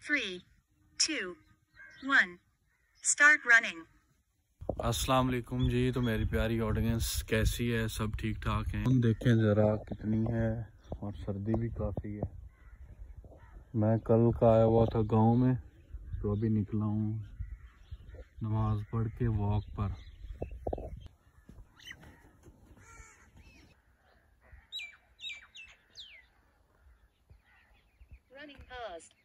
3, 2, 1. Start running. अस्सलाम वालेकुम जी। तो मेरी प्यारी ऑडियंस कैसी है? सब ठीक ठाक हैं? हम देखें ज़रा कितनी है, और सर्दी भी काफ़ी है। मैं कल का आया हुआ था गांव में, तो अभी निकला हूँ नमाज पढ़ के वॉक पर। Running past.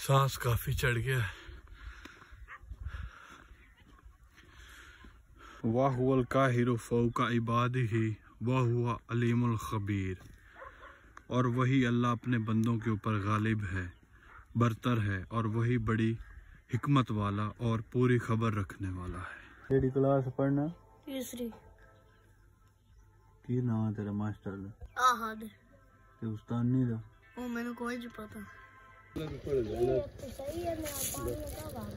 सांस काफ़ी चढ़ गया। वाह हुवल काहिरु फौका इबादिही वाह हुवा अलीमुल खबीर। और वही अल्लाह अपने बंदों के ऊपर गालिब है, बरतर है, और वही बड़ी हिकमत वाला और पूरी खबर रखने वाला है। केड़ी क्लास पढ़ना? तीसरी। की नाम है तेरा मास्टर का? आहद। ते उस्ताद नहीं दा? वो मैंने कोई नहीं पता। सही है, मैं पानी का भाग।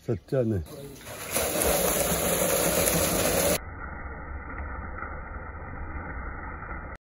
सच्चा ने